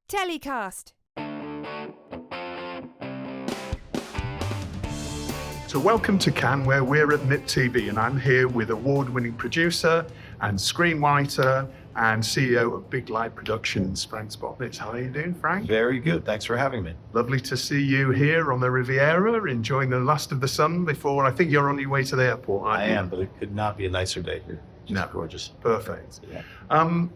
Telecast. So welcome to Cannes, where we're at MIP TV, and I'm here with award-winning producer and screenwriter and CEO of Big Light Productions, Frank Spotnitz. How are you doing, Frank? Very good. Thanks for having me. Lovely to see you here on the Riviera, enjoying the last of the sun before, I think you're on your way to the airport, aren't you? I am, but it could not be a nicer day here. No. Gorgeous. Perfect. Yeah.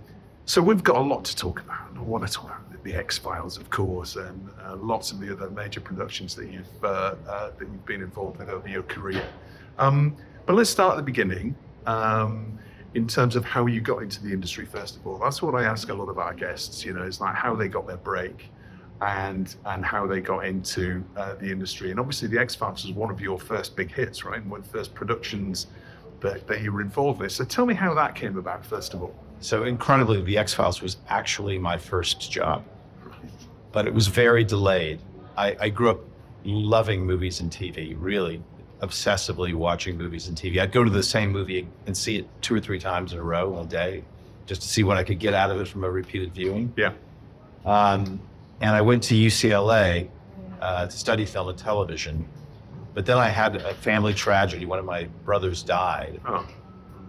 So we've got a lot to talk about. I want to talk about the X-Files, of course, and lots of the other major productions that you've been involved with over your career. But let's start at the beginning, in terms of how you got into the industry, first of all. That's what I ask a lot of our guests, it's like how they got their break and how they got into the industry. And obviously the X-Files was one of your first big hits, right? One of the first productions that you were involved with. So tell me how that came about, first of all. So incredibly, the X-Files was actually my first job, but it was very delayed. I grew up loving movies and TV, really obsessively watching movies and TV. I'd go to the same movie and see it 2 or 3 times in a row all day, just to see what I could get out of it from a repeated viewing. Yeah. And I went to UCLA to study film and television, but then I had a family tragedy. One of my brothers died. Oh.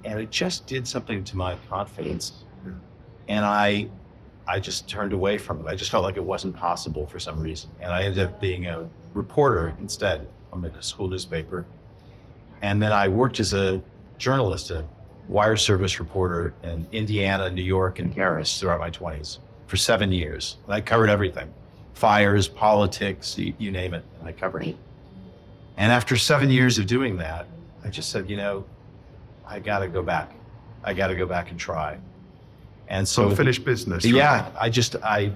And it just did something to my confidence. Yeah. And I just turned away from it. I just felt like it wasn't possible for some reason. And I ended up being a reporter instead on a school newspaper. And then I worked as a journalist, a wire service reporter in Indiana, New York, and Paris throughout my 20s for 7 years. And I covered everything, fires, politics, you name it, and I covered it. And after 7 years of doing that, I just said, I got to go back. I got to go back and try. And so unfinished business. Yeah, right?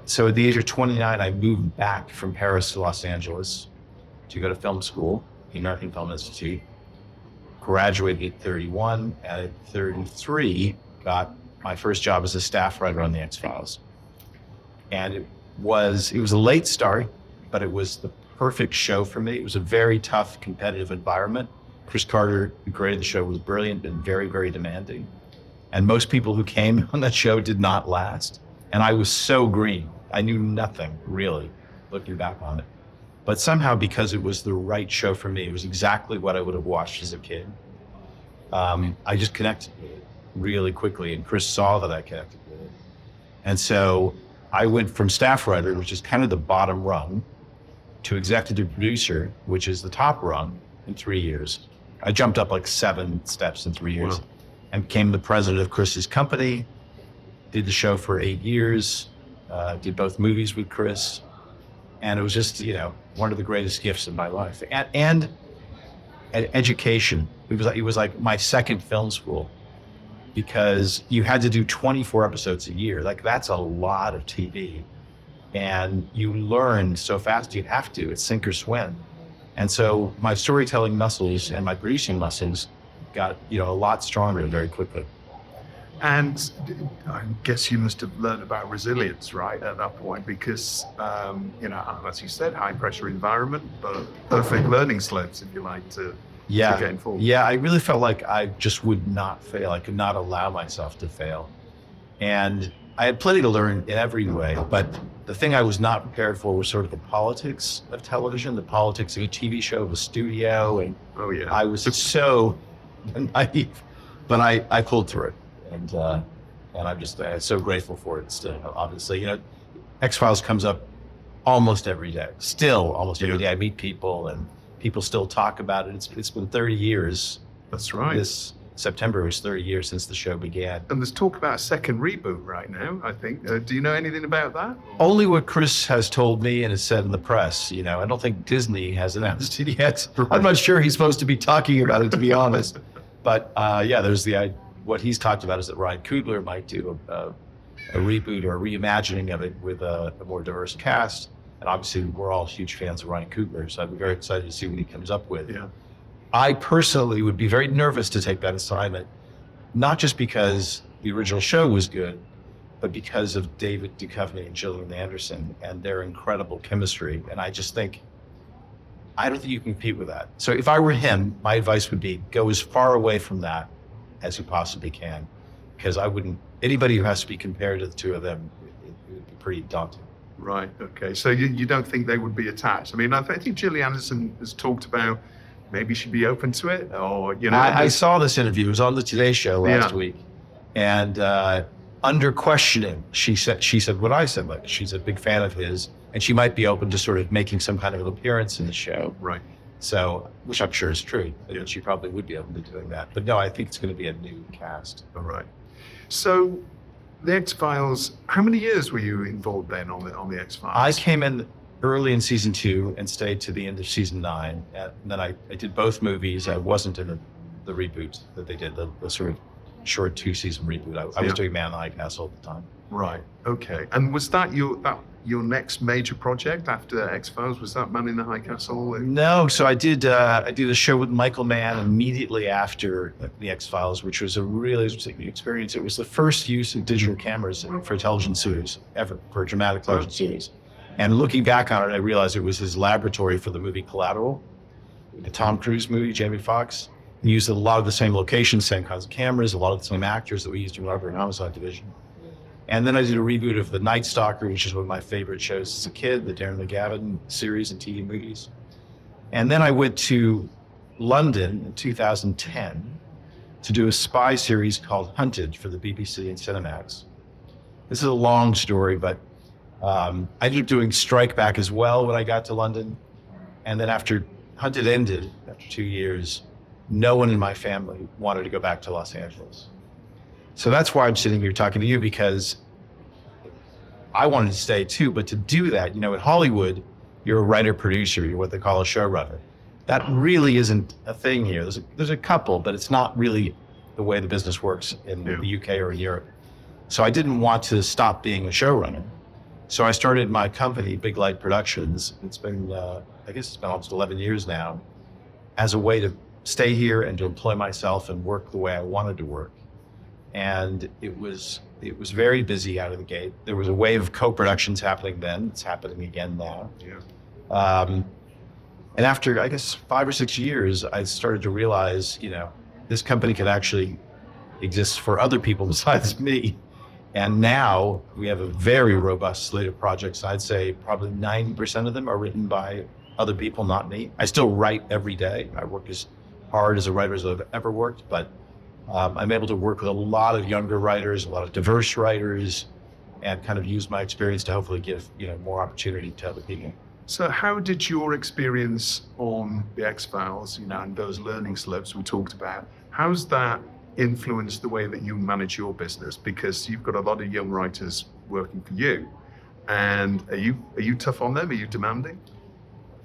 So at the age of 29, I moved back from Paris to Los Angeles to go to film school, the American Film Institute. Graduated at 31, and at 33, got my first job as a staff writer on the X-Files. And it was a late start, but it was the perfect show for me. It was a very tough, competitive environment. Chris Carter, who created the show, was brilliant and very, very demanding. And most people who came on that show did not last. And I was so green. I knew nothing, really, looking back on it. But somehow, because it was the right show for me, it was exactly what I would have watched as a kid. I just connected with it really quickly, and Chris saw that I connected with it. And so I went from staff writer, which is kind of the bottom rung, to executive producer, which is the top rung, in 3 years. I jumped up like 7 steps in 3 years. Wow. And became the president of Chris's company, did the show for 8 years, did both movies with Chris. And it was just, one of the greatest gifts of my life. And education. It was like my second film school, because you had to do 24 episodes a year. Like, that's a lot of TV. And you learn so fast, you have to, it's sink or swim. And so my storytelling muscles and my producing muscles got, a lot stronger very quickly. And I guess you must have learned about resilience, right, at that point, because, as you said, high pressure environment, but perfect learning slopes, if you like, to get involved. Yeah, I really felt like I just would not fail. I could not allow myself to fail. And I had plenty to learn in every way, but the thing I was not prepared for was sort of the politics of television, the politics of a TV show, the studio, and I was so naive, but I pulled through it, and I'm so grateful for it still. Obviously, X-Files comes up almost every day. Still, almost every day, I meet people, and people still talk about it. It's been 30 years. That's right. This September was 30 years since the show began. And there's talk about a second reboot right now, I think. Do you know anything about that? Only what Chris has told me and has said in the press. I don't think Disney has announced it yet. I'm not sure he's supposed to be talking about it, to be honest. But there's what he's talked about is that Ryan Coogler might do a reboot or a reimagining of it with a more diverse cast. And obviously, we're all huge fans of Ryan Coogler, so I'd be very excited to see what he comes up with. Yeah. I personally would be very nervous to take that assignment, not just because the original show was good, but because of David Duchovny and Gillian Anderson and their incredible chemistry. And I just think, I don't think you can compete with that. So if I were him, my advice would be go as far away from that as you possibly can. because anybody who has to be compared to the two of them, it would be pretty daunting. Right. Okay. So you don't think they would be attached? I mean, I think Gillian Anderson has talked about maybe she'd be open to it, or I saw this interview. It was on the Today Show last Yeah. week, and under questioning, she said what I said. Like, she's a big fan of his, and she might be open to sort of making some kind of an appearance in the show. Right. So, which I'm sure is true. Yeah. She probably would be open to doing that. But no, I think it's going to be a new cast. All right. So, the X-Files. How many years were you involved then on the X-Files? I came in early in season 2 and stayed to the end of season 9. And then I did both movies. I wasn't in the reboot that they did, the sort of short 2-season reboot. I was doing Man in the High Castle at the time. Right. Okay. And was that your next major project after X-Files? Was that Man in the High Castle? No, so I did a show with Michael Mann immediately after the X-Files, which was a really interesting experience. It was the first use of digital cameras for a television series ever, for a dramatic television series. And looking back on it, I realized it was his laboratory for the movie Collateral, the Tom Cruise movie, Jamie Foxx. He used a lot of the same locations, same kinds of cameras, a lot of the same actors that we used in Robbery and Homicide Division. And then I did a reboot of The Night Stalker, which is one of my favorite shows as a kid, the Darren McGavin series and TV movies. And then I went to London in 2010 to do a spy series called Hunted for the BBC and Cinemax. This is a long story, but I ended up doing Strike Back as well when I got to London. And then after Hunted ended, after 2 years, no one in my family wanted to go back to Los Angeles. So that's why I'm sitting here talking to you, because I wanted to stay too. But to do that, in Hollywood, you're a writer-producer. You're what they call a showrunner. That really isn't a thing here. There's a couple, but it's not really the way the business works in the UK or in Europe. So I didn't want to stop being a showrunner. So I started my company, Big Light Productions. It's been, I guess it's been almost 11 years now, as a way to stay here and to employ myself and work the way I wanted to work. And it was very busy out of the gate. There was a wave of co-productions happening then. It's happening again now. Yeah. And after, I guess, 5 or 6 years, I started to realize, this company could actually exist for other people besides me. And now we have a very robust slate of projects. I'd say probably 90% of them are written by other people, not me. I still write every day. I work as hard as a writer as I've ever worked, but I'm able to work with a lot of younger writers, a lot of diverse writers, and kind of use my experience to hopefully give more opportunity to other people. So how did your experience on the X-Files, and those learning slopes we talked about, how's that influenced the way that you manage your business? Because you've got a lot of young writers working for you. And are you tough on them? Are you demanding?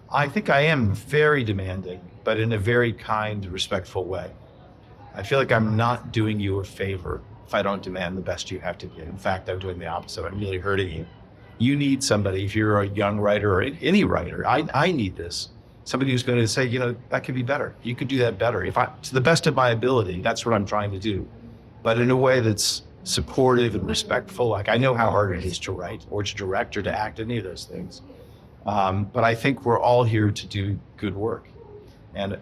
I think I am very demanding, but in a very kind, respectful way. I feel like I'm not doing you a favor if I don't demand the best you have to give. In fact, I'm doing the opposite. I'm really hurting you. You need somebody, if you're a young writer or any writer, I need this. Somebody who's going to say, that could be better. You could do that better. To the best of my ability, that's what I'm trying to do. But in a way that's supportive and respectful. Like, I know how hard it is to write or to direct or to act, any of those things. But I think we're all here to do good work. And,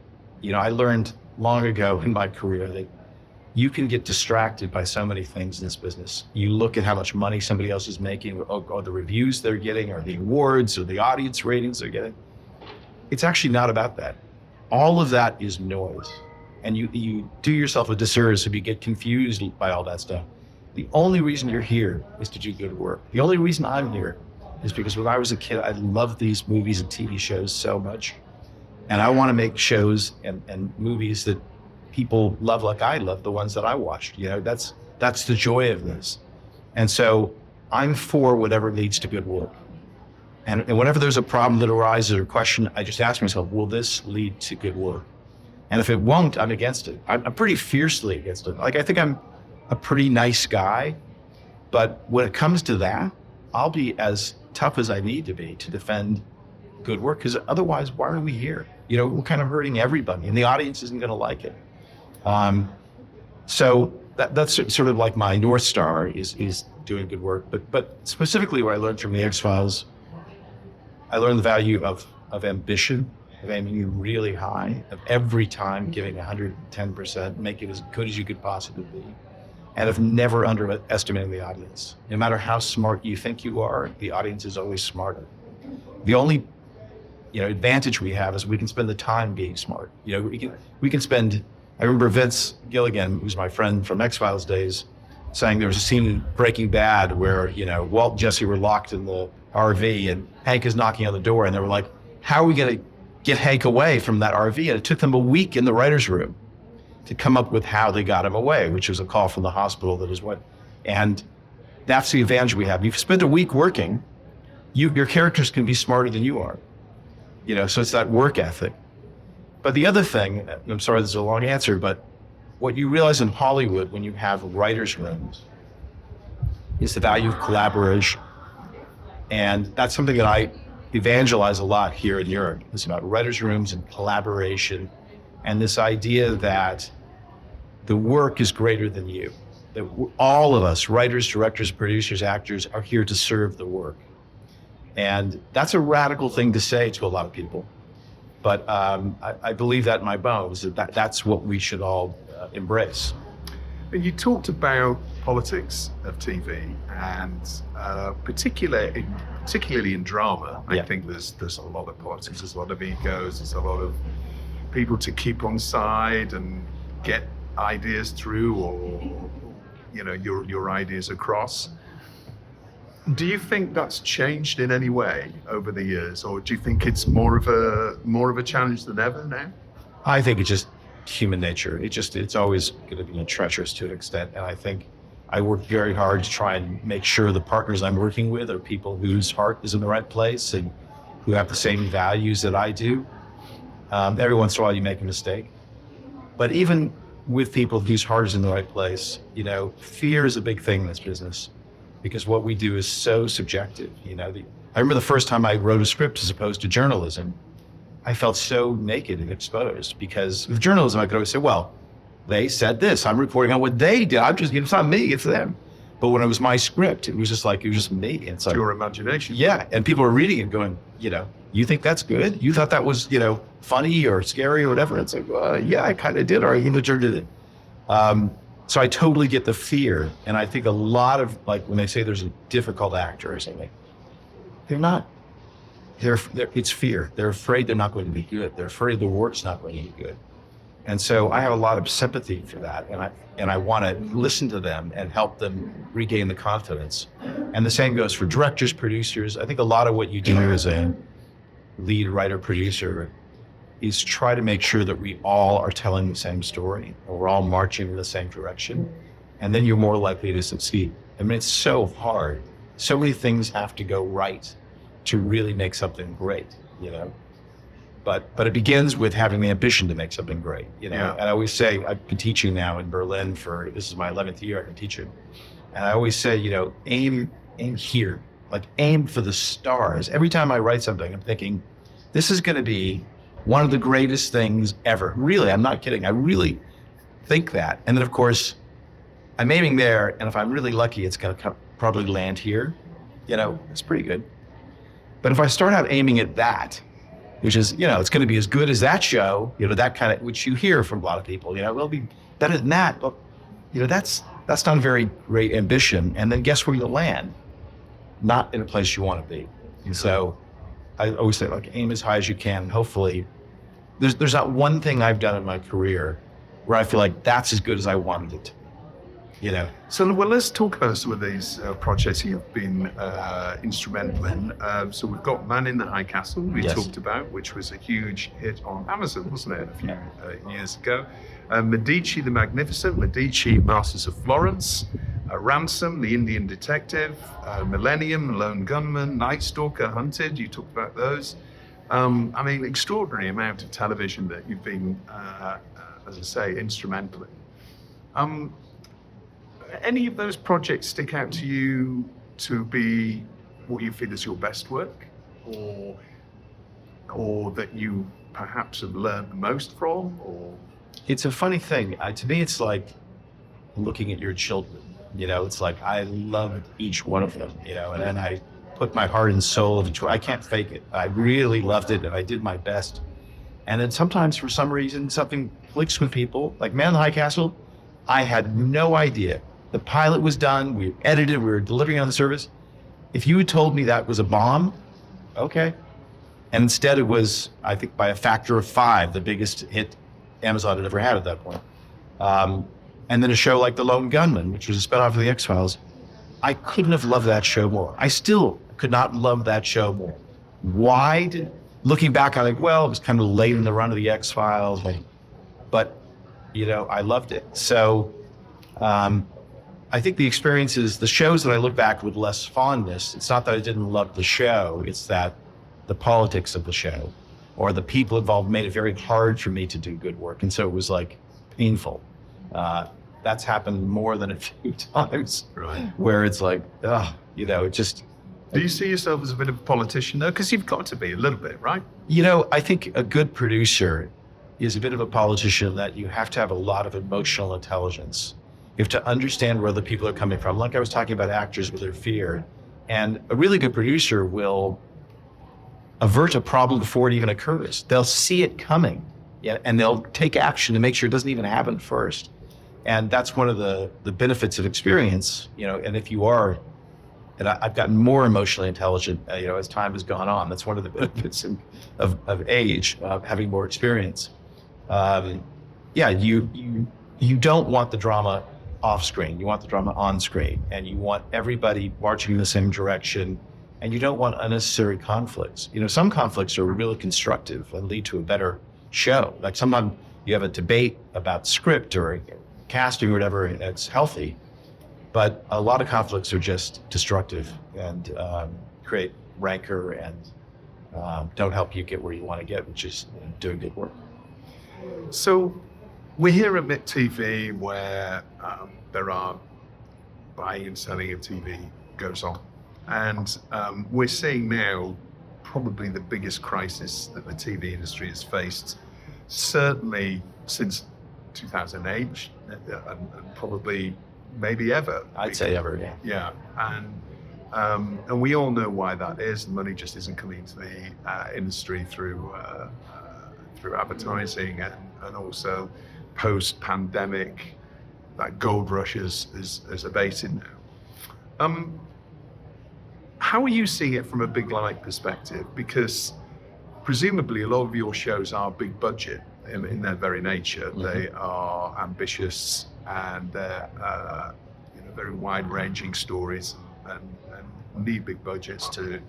I learned long ago in my career that you can get distracted by so many things in this business. You look at how much money somebody else is making, or the reviews they're getting, or the awards, or the audience ratings they're getting. It's actually not about that. All of that is noise. And you do yourself a disservice if you get confused by all that stuff. The only reason you're here is to do good work. The only reason I'm here is because when I was a kid, I loved these movies and TV shows so much. And I want to make shows and movies that people love like I love the ones that I watched. That's the joy of this. And so I'm for whatever leads to good work. And whenever there's a problem that arises or a question, I just ask myself, will this lead to good work? And if it won't, I'm against it. I'm pretty fiercely against it. Like, I think I'm a pretty nice guy, but when it comes to that, I'll be as tough as I need to be to defend good work, because otherwise, why are we here? We're kind of hurting everybody, and the audience isn't going to like it. So that's sort of like my North Star is doing good work. But specifically what I learned from the X-Files, I learned the value of ambition, of aiming really high, of every time giving 110%, make it as good as you could possibly be. and of never underestimating the audience. No matter how smart you think you are, the audience is always smarter. The only advantage we have is we can spend the time being smart. We can spend. I remember Vince Gilligan, who's my friend from X-Files days, saying there was a scene in Breaking Bad where Walt and Jesse were locked in the RV and Hank is knocking on the door, and they were like, "How are we going to get Hank away from that RV?" And it took them a week in the writer's room to come up with how they got him away, which was a call from the hospital that is what. And that's the advantage we have. You've spent a week working, your characters can be smarter than you are. So it's that work ethic. But the other thing, I'm sorry, this is a long answer, but what you realize in Hollywood when you have writers' rooms is the value of collaboration. And that's something that I evangelize a lot here in Europe. It's about writers' rooms and collaboration, and this idea that the work is greater than you. That all of us, writers, directors, producers, actors, are here to serve the work. And that's a radical thing to say to a lot of people. But I believe that in my bones, that's what we should all embrace. You talked about politics of TV, and particularly in drama. I think there's a lot of politics, there's a lot of egos, there's a lot of people to keep on side and get ideas through, or your ideas across. Do you think that's changed in any way over the years, or do you think it's more of a challenge than ever now? I think it's just human nature. It's always going to be treacherous to an extent, and I think I work very hard to try and make sure the partners I'm working with are people whose heart is in the right place and who have the same values that I do. Every once in a while you make a mistake, but even with people whose heart is in the right place, fear is a big thing in this business, because what we do is so subjective. I remember the first time I wrote a script as opposed to journalism, I felt so naked and exposed, because with journalism, I could always say, well, they said this, I'm reporting on what they did. It's not me, it's them. But when it was my script, it was just me. It's like your imagination. Yeah. And people are reading it going, you think that's good? You thought that was, funny or scary or whatever. It's like, yeah, I kind of did, or I even turned it. So I totally get the fear. And I think a lot of, when they say there's a difficult actor or something, they're not. It's fear. They're afraid they're not going to be good. They're afraid the work's not going to be good. And so I have a lot of sympathy for that. And I want to listen to them and help them regain the confidence. And the same goes for directors, producers. I think a lot of what you do as a lead writer, producer, is try to make sure that we all are telling the same story, or we're all marching in the same direction. And then you're more likely to succeed. I mean, it's so hard. So many things have to go right to really make something great, But it begins with having the ambition to make something great, Yeah. And I always say, I've been teaching now in Berlin this is my 11th year I've been teaching. And I always say, aim here, aim for the stars. Every time I write something, I'm thinking, this is going to be one of the greatest things ever. Really, I'm not kidding. I really think that. And then of course, I'm aiming there. And if I'm really lucky, it's going to probably land here. It's pretty good. But if I start out aiming at that, which is, it's going to be as good as that show, that kind of, which you hear from a lot of people, we'll be better than that. But, that's not a very great ambition. And then guess where you'll land? Not in a place you want to be. And so I always say, aim as high as you can. Hopefully, there's not one thing I've done in my career where I feel like that's as good as I wanted it to be. So, let's talk about some of these projects you've been instrumental in. So we've got Man in the High Castle, we talked about, which was a huge hit on Amazon, wasn't it, a few years ago. Medici the Magnificent, Medici Masters of Florence, Ransom, The Indian Detective, Millennium, Lone Gunman, Night Stalker, Hunted, you talked about those. Extraordinary amount of television that you've been, as I say, instrumental in. Any of those projects stick out to you to be what you feel is your best work, or that you perhaps have learned the most from? Or it's a funny thing. To me, it's like looking at your children. It's like I loved each one of them. And then I put my heart and soul into it. I can't fake it. I really loved it, and I did my best. And then sometimes, for some reason, something clicks with people. Like Man in the High Castle, I had no idea The pilot was done. We edited. We were delivering on the service. If you had told me that was a bomb, okay. And instead it was, I think by a factor of 5, the biggest hit Amazon had ever had at that point. And then a show like The Lone Gunman, which was a spinoff of The X-Files. I couldn't have loved that show more. I still could not love that show more. Why did, looking back, I think, well, it was kind of late in the run of The X-Files, but you know, I loved it. So I think the experiences, the shows that I look back with less fondness, it's not that I didn't love the show, it's that the politics of the show or the people involved made it very hard for me to do good work. And so it was like painful. That's happened more than a few times, Right. where it's like, you know, it just. Do you see yourself as a bit of a politician though? Because you've got to be a little bit, right? You know, I think a good producer is a bit of a politician that you have to have a lot of emotional intelligence. You have to understand where the people are coming from. Like I was talking about actors with their fear. And a really good producer will avert a problem before it even occurs. They'll see it coming, and they'll take action to make sure it doesn't even happen first. And that's one of the benefits of experience, you know, and if you are, and I've gotten more emotionally intelligent, you know, as time has gone on. That's one of the benefits of age, having more experience. You don't want the drama off screen. You want the drama on screen, and you want everybody marching in the same direction, and you don't want unnecessary conflicts. You know, some conflicts are really constructive and lead to a better show. Like sometimes you have a debate about script or casting or whatever, and it's healthy. But a lot of conflicts are just destructive and create rancor and don't help you get where you want to get, which is doing good work. So we're here at MIT TV where there are buying and selling of TV goes on. And we're seeing now probably the biggest crisis that the TV industry has faced, certainly since 2008, and probably maybe ever. I'd say ever, yeah. Yeah, and we all know why that is. The money just isn't coming into the industry through advertising and also post-pandemic, that gold rush is abated now. How are you seeing it from a big light perspective? Because presumably a lot of your shows are big budget in their very nature. Mm-hmm. They are ambitious and they're very wide-ranging stories and need big budgets to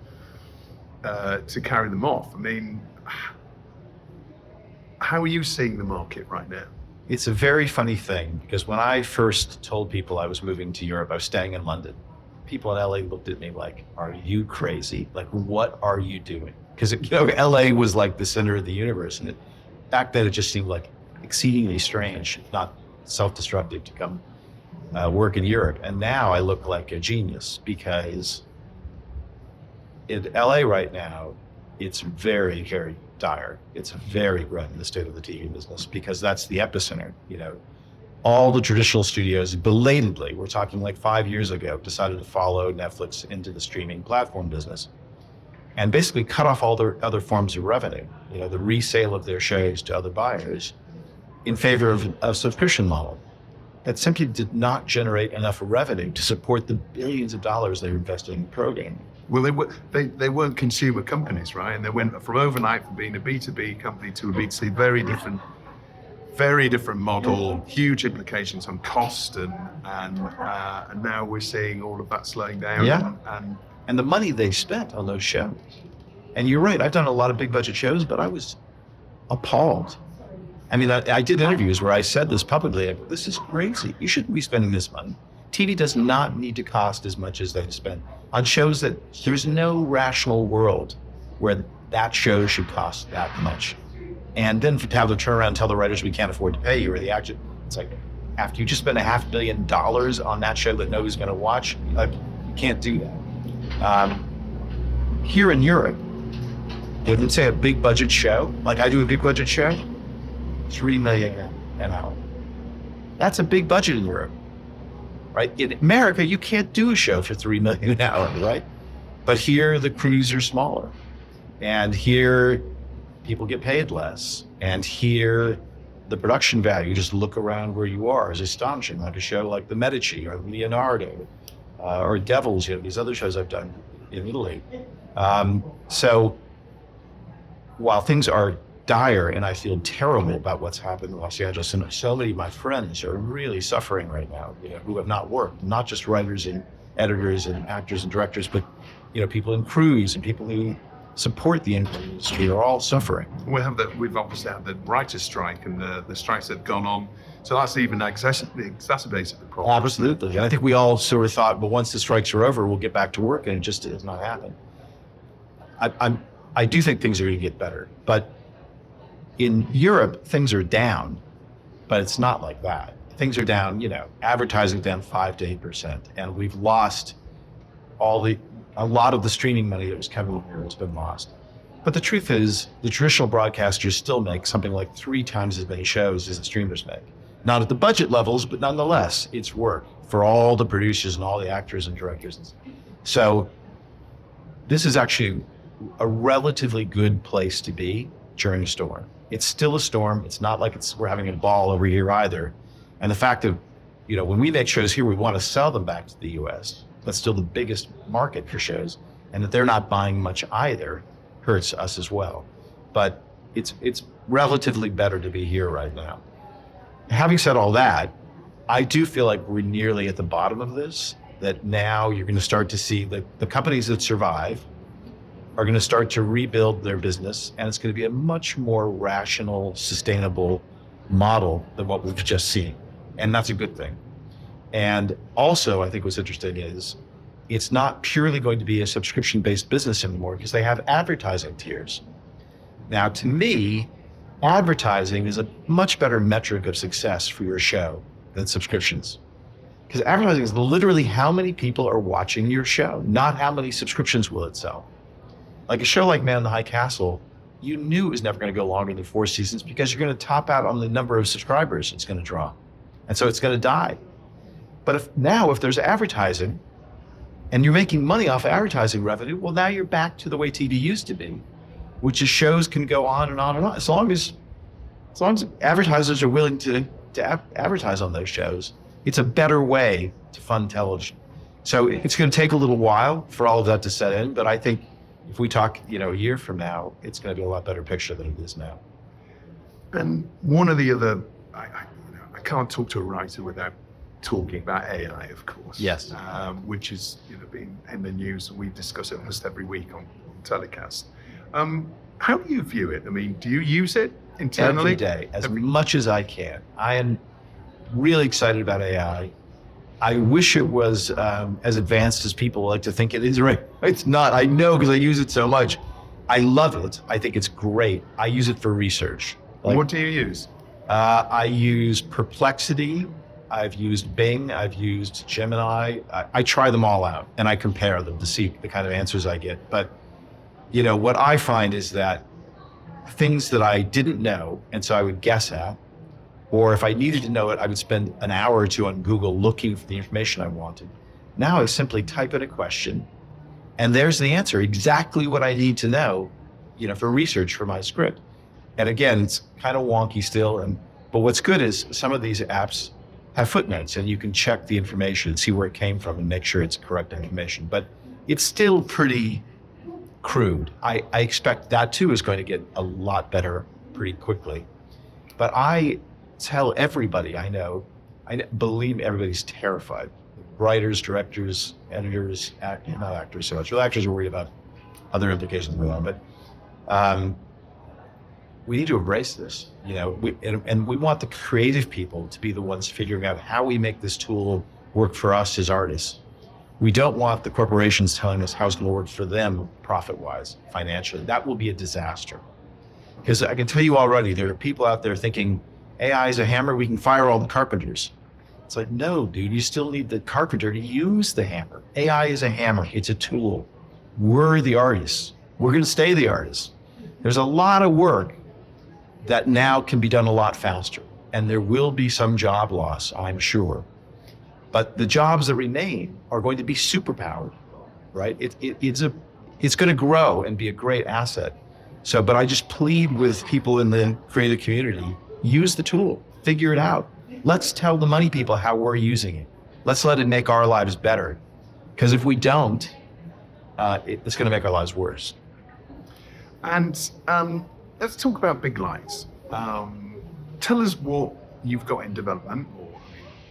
carry them off. I mean, how are you seeing the market right now? It's a very funny thing, because when I first told people I was moving to Europe, I was staying in London. People in LA looked at me like, are you crazy? Like, what are you doing? Because LA was like the center of the universe. And back then it just seemed like exceedingly strange, not self-destructive to come work in Europe. And now I look like a genius, because in LA right now, it's very, very dire. It's very grim in the state of the TV business, because that's the epicenter. You know, all the traditional studios belatedly, we're talking like 5 years ago, decided to follow Netflix into the streaming platform business and basically cut off all their other forms of revenue, you know, the resale of their shows to other buyers in favor of a subscription model that simply did not generate enough revenue to support the billions of dollars they were investing in programming. Well, they weren't consumer companies, right? And they went from overnight from being a B2B company to a B2C, very different model, huge implications on cost, and now we're seeing all of that slowing down. Yeah. And the money they spent on those shows. And you're right, I've done a lot of big budget shows, but I was appalled. I mean, I did interviews where I said this publicly. I go, this is crazy. You shouldn't be spending this money. TV does not need to cost as much as they spend on shows that there's no rational world where that show should cost that much. And then to have them turn around and tell the writers we can't afford to pay you, or the actor, it's like, after you just spend $500 million on that show that nobody's going to watch, you can't do that. Here in Europe, they would say a big budget show, like I do a big budget show, $3 million an hour. That's a big budget in Europe, right? In America, you can't do a show for $3 million an hour, right? But here, the crews are smaller, and here, people get paid less, and here, the production value, just look around where you are, is astonishing. Like a show like The Medici or Leonardo or Devils, these other shows I've done in Italy. So while things are dire and I feel terrible about what's happened in Los Angeles, and so many of my friends are really suffering right now, who have not worked, not just writers and editors and actors and directors, but people in crews and people who support the industry are all suffering. We've obviously had the writer's strike and the strikes that have gone on. So that's even exacerbated the problem. Absolutely. And I think we all sort of thought, well, once the strikes are over, we'll get back to work, and it just has not happened. I do think things are going to get better, but in Europe, things are down, but it's not like that. Things are down, advertising down 5 to 8%, and we've lost a lot of the streaming money that was coming in here has been lost. But the truth is, the traditional broadcasters still make something like 3 times as many shows as the streamers make. Not at the budget levels, but nonetheless, it's work for all the producers and all the actors and directors. So this is actually a relatively good place to be during a storm. It's still a storm. It's not like we're having a ball over here either. And the fact that, when we make shows here, we want to sell them back to the US. That's still the biggest market for shows. And that they're not buying much either hurts us as well. But it's relatively better to be here right now. Having said all that, I do feel like we're nearly at the bottom of this, that now you're going to start to see the companies that survive are going to start to rebuild their business, and it's going to be a much more rational, sustainable model than what we've just seen. And that's a good thing. And also, I think what's interesting is it's not purely going to be a subscription-based business anymore because they have advertising tiers. Now, to me, advertising is a much better metric of success for your show than subscriptions. Because advertising is literally how many people are watching your show, not how many subscriptions will it sell. Like a show like Man in the High Castle, you knew it was never going to go longer than 4 seasons because you're going to top out on the number of subscribers it's going to draw. And so it's going to die. But if there's advertising and you're making money off advertising revenue, well, now you're back to the way TV used to be, which is shows can go on and on and on. As long as advertisers are willing to advertise on those shows, it's a better way to fund television. So it's going to take a little while for all of that to set in, but I think if we talk, a year from now, it's going to be a lot better picture than it is now. And one of the other, I can't talk to a writer without talking about AI, of course. Yes. Which is, been in the news, and we discuss it almost every week on Telecast. How do you view it? I mean, do you use it internally? Every day, as much as I can. I am really excited about AI. I wish it was as advanced as people like to think it is. Right? It's not. I know because I use it so much. I love it. I think it's great. I use it for research. What do you use? I use Perplexity. I've used Bing. I've used Gemini. I try them all out and I compare them to see the kind of answers I get. But, what I find is that things that I didn't know, and so I would guess at, or if I needed to know it, I would spend an hour or two on Google looking for the information I wanted. Now I simply type in a question and there's the answer, exactly what I need to know, for research for my script. And again, it's kind of wonky still. But what's good is some of these apps have footnotes and you can check the information and see where it came from and make sure it's correct information. But it's still pretty crude. I expect that too is going to get a lot better pretty quickly. But I tell everybody I know, believe me, everybody's terrified. Writers, directors, editors, not actors so much. Well, actors are worried about other implications going on, but we need to embrace this, and we want the creative people to be the ones figuring out how we make this tool work for us as artists. We don't want the corporations telling us how it's going to work for them profit-wise, financially. That will be a disaster. Because I can tell you already, there are people out there thinking AI is a hammer, we can fire all the carpenters. It's like, no, dude, you still need the carpenter to use the hammer. AI is a hammer, it's a tool. We're the artists. We're going to stay the artists. There's a lot of work that now can be done a lot faster. And there will be some job loss, I'm sure. But the jobs that remain are going to be superpowered, right? It's going to grow and be a great asset. But I just plead with people in the creative community, use the tool, figure it out. Let's tell the money people how we're using it. Let's let it make our lives better. Because if we don't, it's going to make our lives worse. And let's talk about big lights. Tell us what you've got in development, or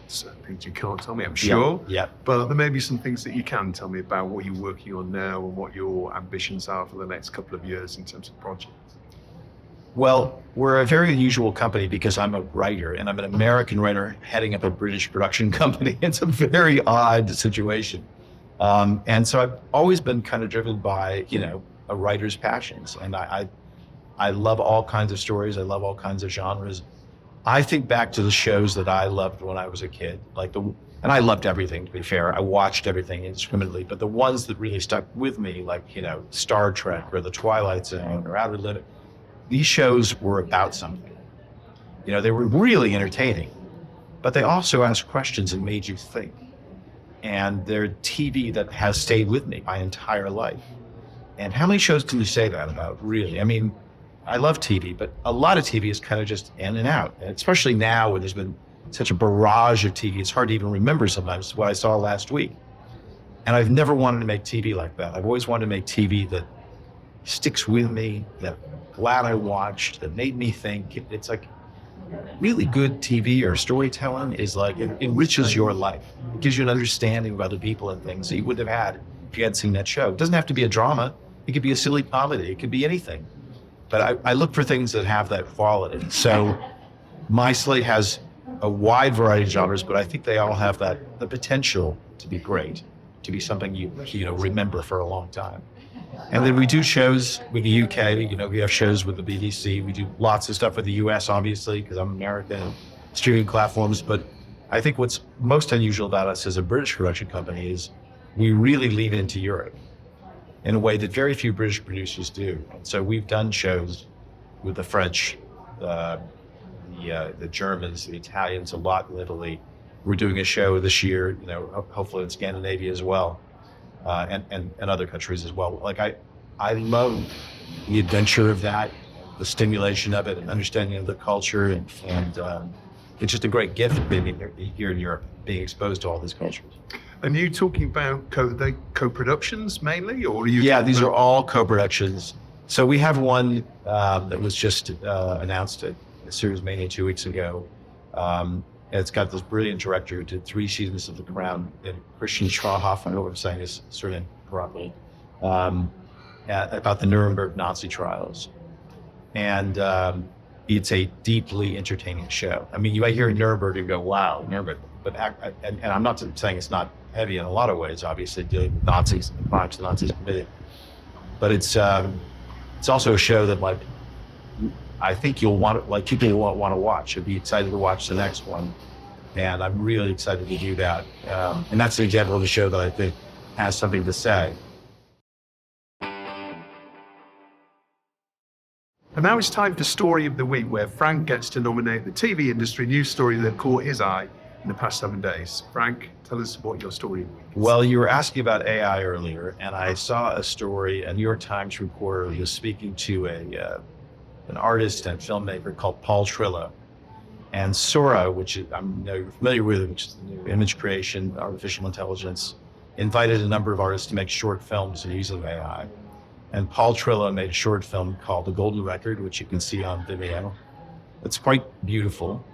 certain things you can't tell me, I'm sure. Yeah. But there may be some things that you can tell me about what you're working on now and what your ambitions are for the next couple of years in terms of projects. Well, we're a very unusual company because I'm a writer, and I'm an American writer heading up a British production company. It's a very odd situation. And so I've always been kind of driven by, a writer's passions. And I love all kinds of stories. I love all kinds of genres. I think back to the shows that I loved when I was a kid, and I loved everything, to be fair. I watched everything indiscriminately, but the ones that really stuck with me, like, Star Trek or The Twilight Zone or Outer Limits, these shows were about something. They were really entertaining, but they also asked questions and made you think. And they're TV that has stayed with me my entire life. And how many shows can you say that about, really? I mean, I love TV, but a lot of TV is kind of just in and out. And especially now when there's been such a barrage of TV, it's hard to even remember sometimes what I saw last week. And I've never wanted to make TV like that. I've always wanted to make TV that sticks with me, that glad I watched, that made me think. It's like really good TV or storytelling is like, it enriches your life. It gives you an understanding of other people and things that you wouldn't have had if you hadn't seen that show. It doesn't have to be a drama. It could be a silly comedy. It could be anything. But I look for things that have that quality. So my slate has a wide variety of genres, but I think they all have the potential to be great, to be something you remember for a long time. And then we do shows with the UK, we have shows with the BBC. We do lots of stuff with the US, obviously, because I'm American, streaming platforms. But I think what's most unusual about us as a British production company is we really lean into Europe in a way that very few British producers do. So we've done shows with the French, the Germans, the Italians, a lot in Italy. We're doing a show this year, hopefully in Scandinavia as well, and other countries as well. Like I love the adventure of that, the stimulation of it, and understanding of the culture, and it's just a great gift being here in Europe, being exposed to all these cultures. And you talking about co-productions mainly, or are you? Yeah, these are all co-productions. So we have one that was just announced at Series Mania 2 weeks ago. It's got this brilliant director who did 3 seasons of The Crown, and Christian Schwahoff, I know what I'm saying his surname correctly, about the Nuremberg Nazi trials. And it's a deeply entertaining show. I mean, you might hear Nuremberg and go, wow, Nuremberg. But and I'm not saying it's not heavy in a lot of ways, obviously, dealing with Nazis and the crimes the Nazis committed. But it's also a show that, I think people will want to watch. You'll be excited to watch the next one. And I'm really excited to do that. And that's an example of a show that I think has something to say. And now it's time for Story of the Week, where Frank gets to nominate the TV industry news story that caught his eye in the past 7 days. Frank, tell us what your story of the week is. Well, you were asking about AI earlier, and I saw a story, a New York Times reporter was speaking to an artist and filmmaker called Paul Trillo. And Sora, which I'm familiar with, which is the new image creation, artificial intelligence, invited a number of artists to make short films using AI. And Paul Trillo made a short film called The Golden Record, which you can see on Vimeo. It's quite beautiful.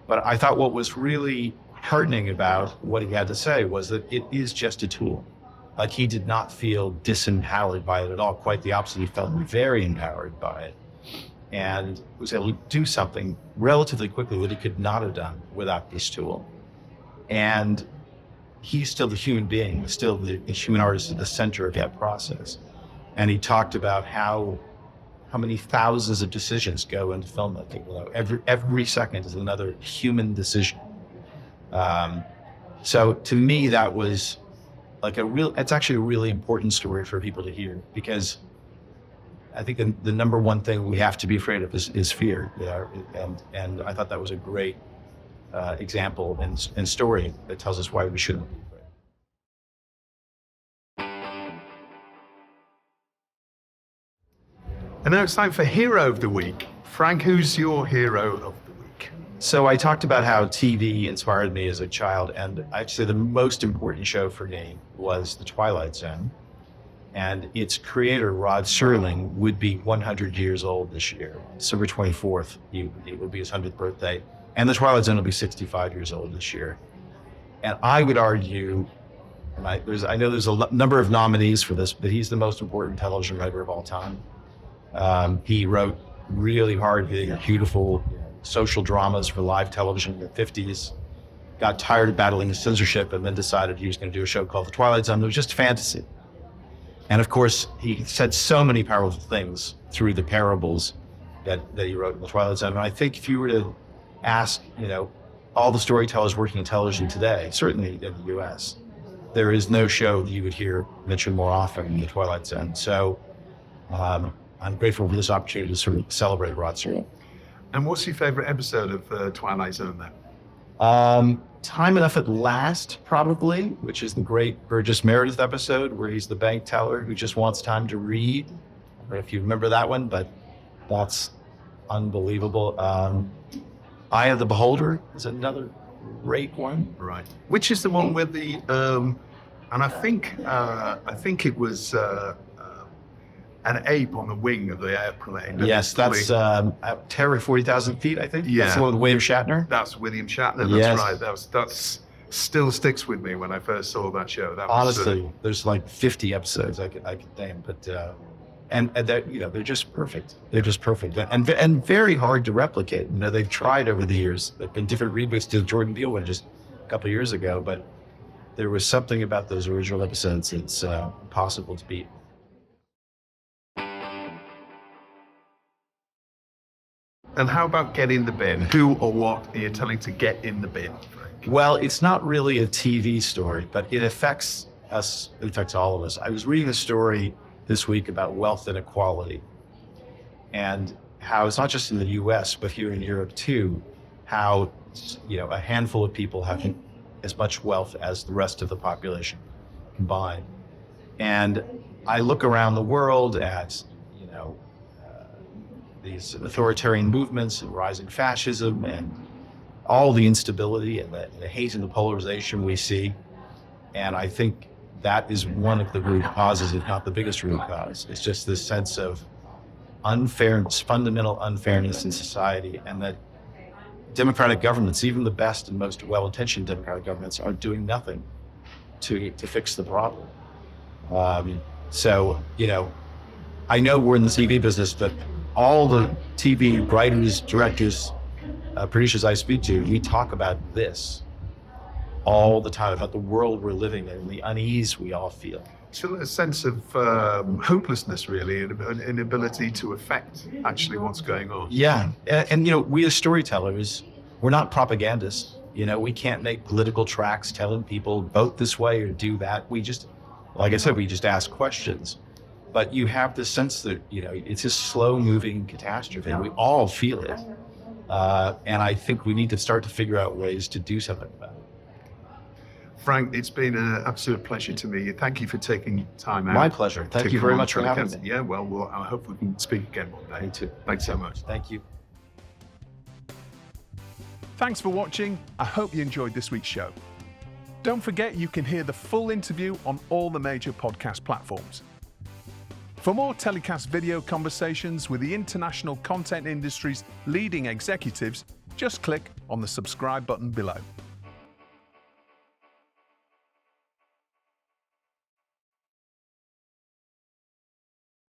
But I thought what was really heartening about what he had to say was that it is just a tool. Like, he did not feel disempowered by it at all. Quite the opposite. He felt very empowered by it, and was able to do something relatively quickly that he could not have done without this tool. And he's still the human being, still the human artist at the center of that process. And he talked about how many thousands of decisions go into filmmaking. Every second is another human decision. So to me, that was it's actually a really important story for people to hear, because I think the number one thing we have to be afraid of is fear. And I thought that was a great example and story that tells us why we shouldn't be afraid. And now it's time for Hero of the Week. Frank, who's your hero of the week? So I talked about how TV inspired me as a child, and I'd say the most important show for me was The Twilight Zone. And its creator, Rod Serling, would be 100 years old this year. December 24th, it would be his 100th birthday. And The Twilight Zone will be 65 years old this year. And I would argue, and I know there's a number of nominees for this, but he's the most important television writer of all time. He wrote really hard-hitting, beautiful social dramas for live television in the 50s, got tired of battling censorship, and then decided he was going to do a show called The Twilight Zone. It was just fantasy. And of course, he said so many powerful things through the parables that he wrote in The Twilight Zone. And I think if you were to ask, all the storytellers working in television today, certainly in the US, there is no show that you would hear mentioned more often than The Twilight Zone. So I'm grateful for this opportunity to sort of celebrate Rod Serling. And what's your favorite episode of Twilight Zone then? Time Enough at Last, probably, which is the great Burgess Meredith episode where he's the bank teller who just wants time to read. I don't know if you remember that one, but that's unbelievable. Eye of the Beholder is another great one. Right. Which is the one with the, and I think it was an ape on the wing of the airplane. Yes, that's Terror at 40,000 Feet, I think. Yeah. That's the one with William Shatner. That's William Shatner, that's Yes. right. That's still sticks with me when I first saw that show. That was, Honestly, there's like 50 episodes I could name, but and they're, they're just perfect. They're just perfect and very hard to replicate. They've tried over the years. There've been different reboots to the Jordan Peele one just a couple of years ago, but there was something about those original episodes that's impossible to beat. And how about Get in the Bin? Who or what are you telling to get in the bin, Frank? Well, it's not really a TV story, but it affects us. It affects all of us. I was reading a story this week about wealth inequality and how it's not just in the US, but here in Europe too, how, a handful of people have as much wealth as the rest of the population combined. And I look around the world at, these authoritarian movements and rising fascism and all the instability and the hate and the polarization we see. And I think that is one of the root causes, if not the biggest root cause. It's just this sense of unfairness, fundamental unfairness in society, and that democratic governments, even the best and most well-intentioned democratic governments, are doing nothing to fix the problem. So, I know we're in the TV business, but all the TV writers, directors, producers I speak to, we talk about this all the time, about the world we're living in and the unease we all feel. So a sense of hopelessness, really, and inability to affect actually what's going on. Yeah, and we as storytellers, we're not propagandists. We can't make political tracts telling people vote this way or do that. We just, like I said, we just ask questions. But you have this sense that, it's a slow-moving catastrophe. We all feel it. And I think we need to start to figure out ways to do something about it. Frank, it's been an absolute pleasure to me. Thank you for taking time out. My pleasure. Thank you very much for having me. Yeah, well, I hope we can speak again one day. Me too. Thanks so much. Thank you. Thanks for watching. I hope you enjoyed this week's show. Don't forget you can hear the full interview on all the major podcast platforms. For more Telecast video conversations with the international content industry's leading executives, just click on the subscribe button below.